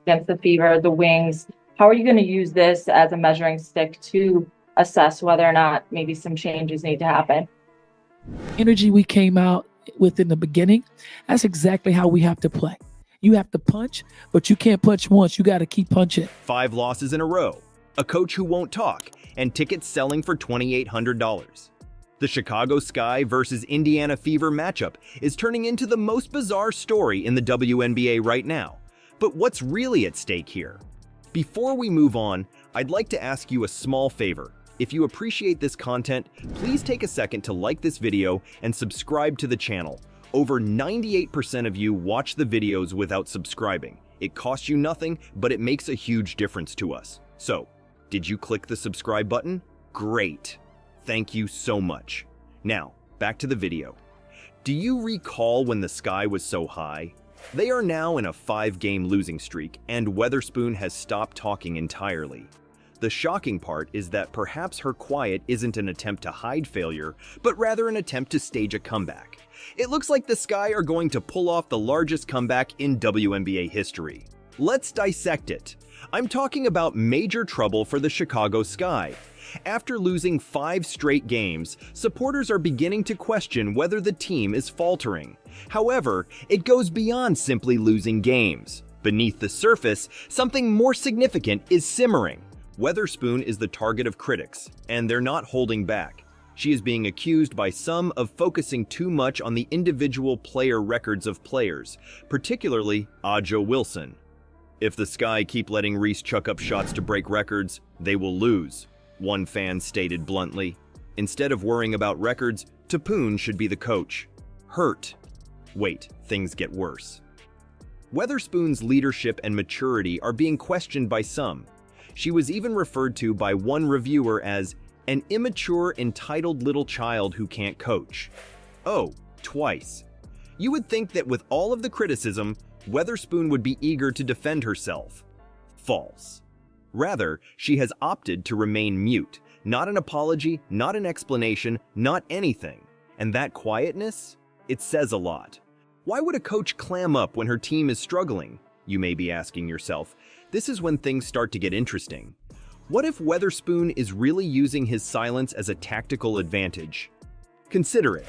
against the fever, the wings. How are you going to use this as a measuring stick to assess whether or not maybe some changes need to happen? Energy we came out with in the beginning, that's exactly how we have to play. You have to punch, but you can't punch once. You got to keep punching. 5 losses in a row, a coach who won't talk, and tickets selling for $2,800. The Chicago Sky versus Indiana Fever matchup is turning into the most bizarre story in the WNBA right now. But what's really at stake here? Before we move on, I'd like to ask you a small favor. If you appreciate this content, please take a second to like this video and subscribe to the channel. Over 98% of you watch the videos without subscribing. It costs you nothing, but it makes a huge difference to us. So, did you click the subscribe button? Great. Thank you so much. Now, back to the video. Do you recall when the Sky was so high? They are now in a 5-game losing streak, and Weatherspoon has stopped talking entirely. The shocking part is that perhaps her quiet isn't an attempt to hide failure, but rather an attempt to stage a comeback. It looks like the Sky are going to pull off the largest comeback in WNBA history. Let's dissect it. I'm talking about major trouble for the Chicago Sky. After losing 5 straight games, supporters are beginning to question whether the team is faltering. However, it goes beyond simply losing games. Beneath the surface, something more significant is simmering. Weatherspoon is the target of critics, and they're not holding back. She is being accused by some of focusing too much on the individual player records of players, particularly Ajo Wilson. If the Sky keep letting Reese chuck up shots to break records, they will lose, one fan stated bluntly. Instead of worrying about records, Tapoon should be the coach. Hurt. Wait, things get worse. Weatherspoon's leadership and maturity are being questioned by some. She was even referred to by one reviewer as an immature, entitled little child who can't coach. Oh, twice. You would think that with all of the criticism, Weatherspoon would be eager to defend herself. False. Rather, she has opted to remain mute. Not an apology, not an explanation, not anything. And that quietness? It says a lot. Why would a coach clam up when her team is struggling? You may be asking yourself. This is when things start to get interesting. What if Weatherspoon is really using his silence as a tactical advantage? Consider it.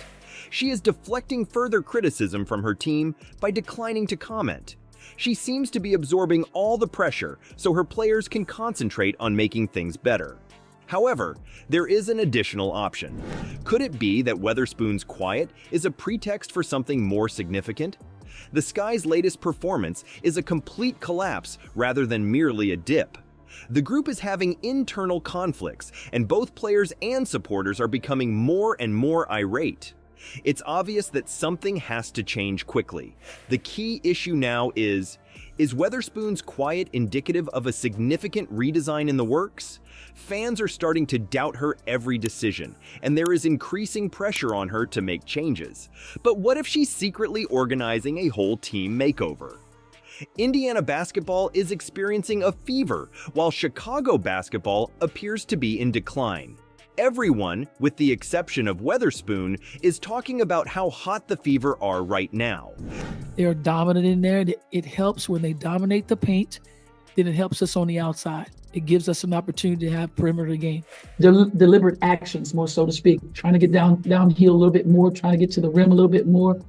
She is deflecting further criticism from her team by declining to comment. She seems to be absorbing all the pressure so her players can concentrate on making things better. However, there is an additional option. Could it be that Weatherspoon's quiet is a pretext for something more significant? The Sky's latest performance is a complete collapse rather than merely a dip. The group is having internal conflicts, and both players and supporters are becoming more and more irate. It's obvious that something has to change quickly. The key issue now is Weatherspoon's quiet indicative of a significant redesign in the works? Fans are starting to doubt her every decision, and there is increasing pressure on her to make changes. But what if she's secretly organizing a whole team makeover? Indiana basketball is experiencing a fever, while Chicago basketball appears to be in decline. Everyone, with the exception of Weatherspoon, is talking about how hot the Fever are right now. They're dominant in there. It helps when they dominate the paint, then it helps us on the outside. It gives us an opportunity to have perimeter game. Deliberate actions, more so to speak. Trying to get downhill a little bit more, trying to get to the rim a little bit more.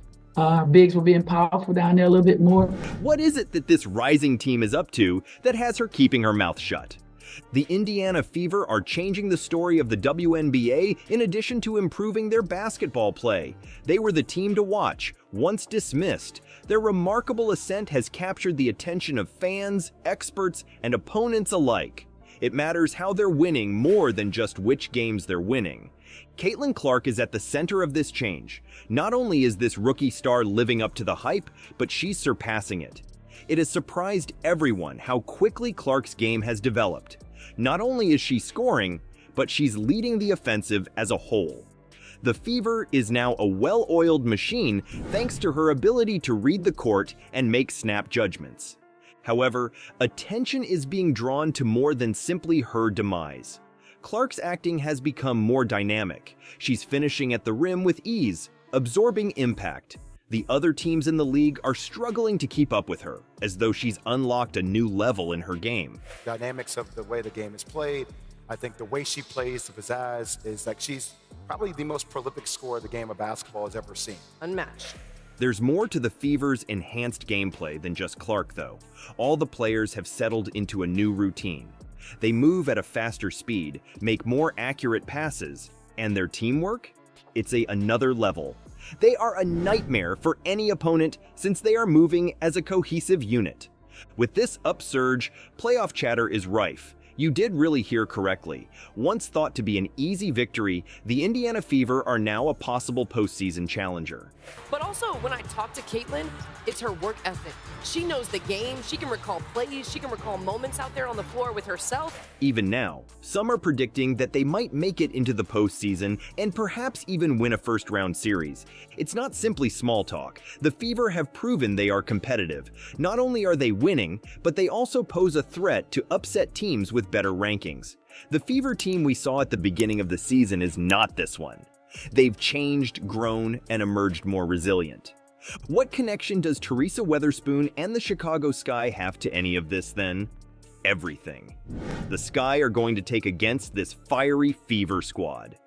Bigs were being powerful down there a little bit more. What is it that this rising team is up to that has her keeping her mouth shut? The Indiana Fever are changing the story of the WNBA in addition to improving their basketball play. They were the team to watch, once dismissed. Their remarkable ascent has captured the attention of fans, experts, and opponents alike. It matters how they're winning more than just which games they're winning. Caitlin Clark is at the center of this change. Not only is this rookie star living up to the hype, but she's surpassing it. It has surprised everyone how quickly Clark's game has developed. Not only is she scoring, but she's leading the offensive as a whole. The Fever is now a well-oiled machine thanks to her ability to read the court and make snap judgments. However, attention is being drawn to more than simply her demise. Clark's acting has become more dynamic. She's finishing at the rim with ease, absorbing impact. The other teams in the league are struggling to keep up with her, as though she's unlocked a new level in her game. Dynamics of the way the game is played. I think the way she plays, the pizzazz, is like she's probably the most prolific scorer the game of basketball has ever seen. Unmatched. There's more to the Fever's enhanced gameplay than just Clark, though. All the players have settled into a new routine. They move at a faster speed, make more accurate passes, and their teamwork? It's another level. They are a nightmare for any opponent since they are moving as a cohesive unit. With this upsurge, playoff chatter is rife. You did really hear correctly. Once thought to be an easy victory, the Indiana Fever are now a possible postseason challenger. But also, when I talk to Caitlin, it's her work ethic. She knows the game, she can recall plays, she can recall moments out there on the floor with herself. Even now, some are predicting that they might make it into the postseason and perhaps even win a first-round series. It's not simply small talk. The Fever have proven they are competitive. Not only are they winning, but they also pose a threat to upset teams with better rankings. The Fever team we saw at the beginning of the season is not this one. They've changed, grown, and emerged more resilient. What connection does Teresa Weatherspoon and the Chicago Sky have to any of this then? Everything. The Sky are going to take against this fiery Fever squad.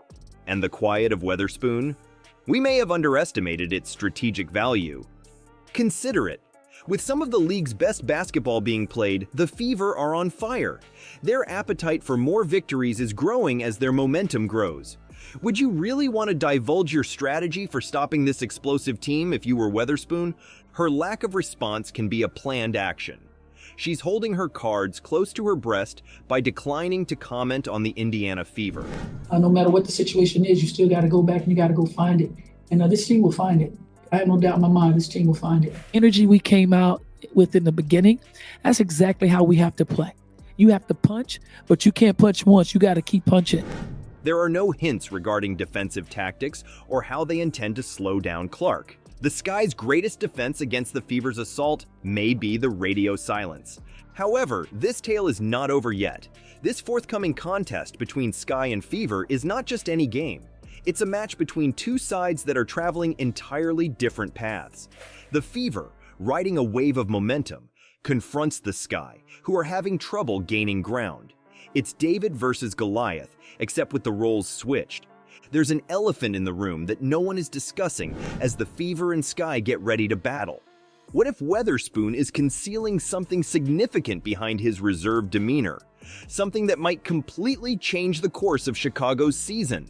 And the quiet of Weatherspoon? We may have underestimated its strategic value. Consider it. With some of the league's best basketball being played, the Fever are on fire. Their appetite for more victories is growing as their momentum grows. Would you really want to divulge your strategy for stopping this explosive team if you were Weatherspoon? Her lack of response can be a planned action. She's holding her cards close to her breast by declining to comment on the Indiana Fever. No matter what the situation is, you still got to go back and you got to go find it. And this team will find it. I have no doubt in my mind this team will find it. Energy we came out with in the beginning, that's exactly how we have to play. You have to punch, but you can't punch once. You got to keep punching. There are no hints regarding defensive tactics or how they intend to slow down Clark. The Sky's greatest defense against the Fever's assault may be the radio silence. However, this tale is not over yet. This forthcoming contest between Sky and Fever is not just any game. It's a match between two sides that are traveling entirely different paths. The Fever, riding a wave of momentum, confronts the Sky, who are having trouble gaining ground. It's David versus Goliath, except with the roles switched. There's an elephant in the room that no one is discussing as the Fever and Sky get ready to battle. What if Weatherspoon is concealing something significant behind his reserved demeanor? Something that might completely change the course of Chicago's season?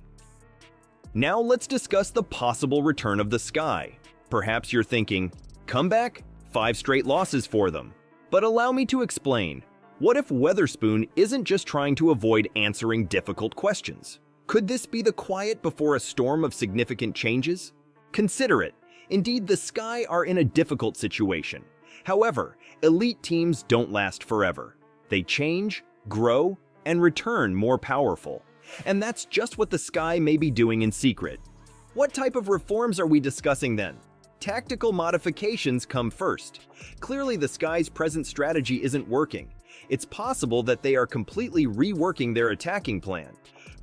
Now let's discuss the possible return of the Sky. Perhaps you're thinking, comeback? 5 straight losses for them. But allow me to explain. What if Weatherspoon isn't just trying to avoid answering difficult questions? Could this be the quiet before a storm of significant changes? Consider it. Indeed, the Sky are in a difficult situation. However, elite teams don't last forever. They change, grow, and return more powerful. And that's just what the Sky may be doing in secret. What type of reforms are we discussing then? Tactical modifications come first. Clearly, the Sky's present strategy isn't working. It's possible that they are completely reworking their attacking plan.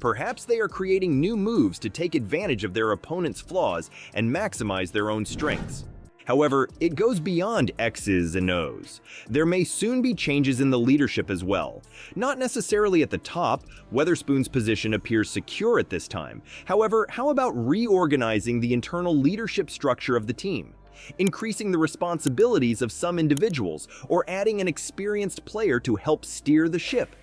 Perhaps they are creating new moves to take advantage of their opponent's flaws and maximize their own strengths. However, it goes beyond X's and O's. There may soon be changes in the leadership as well. Not necessarily at the top. Weatherspoon's position appears secure at this time. However, how about reorganizing the internal leadership structure of the team? Increasing the responsibilities of some individuals, or adding an experienced player to help steer the ship?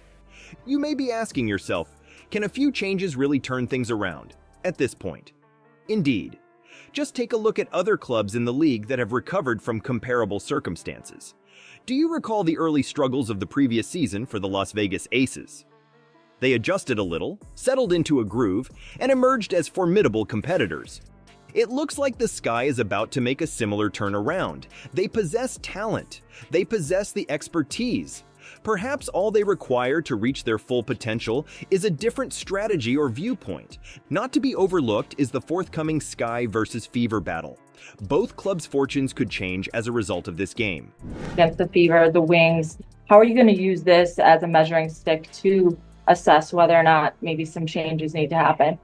You may be asking yourself, can a few changes really turn things around? At this point, indeed. Just take a look at other clubs in the league that have recovered from comparable circumstances. Do you recall the early struggles of the previous season for the Las Vegas Aces? They adjusted a little, settled into a groove, and emerged as formidable competitors. It looks like the Sky is about to make a similar turnaround. They possess talent. They possess the expertise. Perhaps all they require to reach their full potential is a different strategy or viewpoint. Not to be overlooked is the forthcoming Sky versus Fever battle. Both clubs' fortunes could change as a result of this game. Against the Fever, the Wings, how are you going to use this as a measuring stick to assess whether or not maybe some changes need to happen?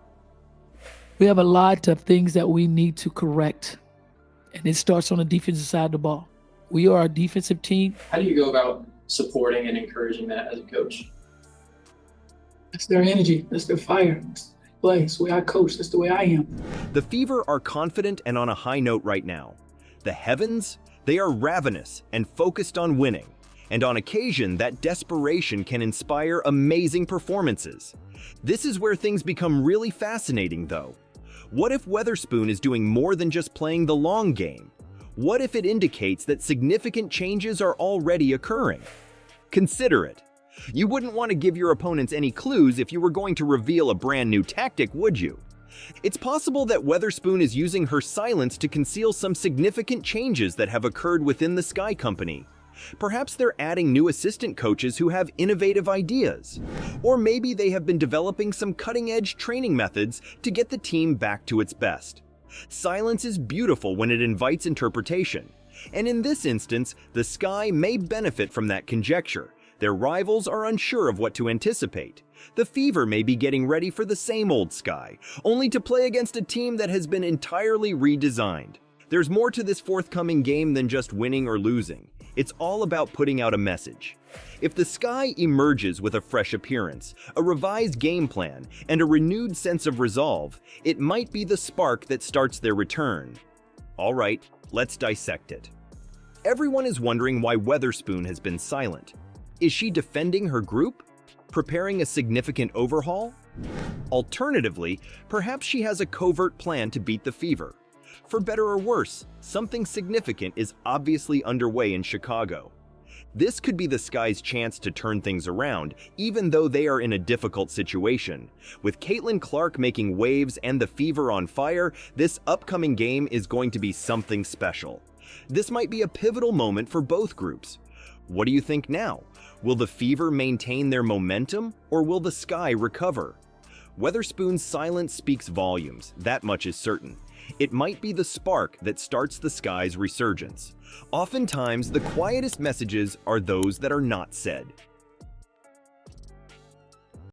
We have a lot of things that we need to correct. and it starts on the defensive side of the ball. We are a defensive team. How do you go about supporting and encouraging that as a coach? That's their energy. That's their fire. That's the way I coach. That's the way I am. The Fever are confident and on a high note right now. The Heavens, they are ravenous and focused on winning. And on occasion, that desperation can inspire amazing performances. This is where things become really fascinating, though. What if Weatherspoon is doing more than just playing the long game? What if it indicates that significant changes are already occurring? Consider it. You wouldn't want to give your opponents any clues if you were going to reveal a brand new tactic, would you? It's possible that Weatherspoon is using her silence to conceal some significant changes that have occurred within the Sky Company. Perhaps they're adding new assistant coaches who have innovative ideas. Or maybe they have been developing some cutting-edge training methods to get the team back to its best. Silence is beautiful when it invites interpretation. And in this instance, the Sky may benefit from that conjecture. Their rivals are unsure of what to anticipate. The Fever may be getting ready for the same old Sky, only to play against a team that has been entirely redesigned. There's more to this forthcoming game than just winning or losing. It's all about putting out a message. If the Sky emerges with a fresh appearance, a revised game plan, and a renewed sense of resolve, it might be the spark that starts their return. All right, let's dissect it. Everyone is wondering why Weatherspoon has been silent. Is she defending her group? Preparing a significant overhaul? Alternatively, perhaps she has a covert plan to beat the Fever. For better or worse, something significant is obviously underway in Chicago. This could be the Sky's chance to turn things around, even though they are in a difficult situation. With Caitlin Clark making waves and the Fever on fire, this upcoming game is going to be something special. This might be a pivotal moment for both groups. What do you think now? Will the Fever maintain their momentum, or will the Sky recover? Weatherspoon's silence speaks volumes, that much is certain. It might be the spark that starts the Sky's resurgence. Oftentimes, the quietest messages are those that are not said.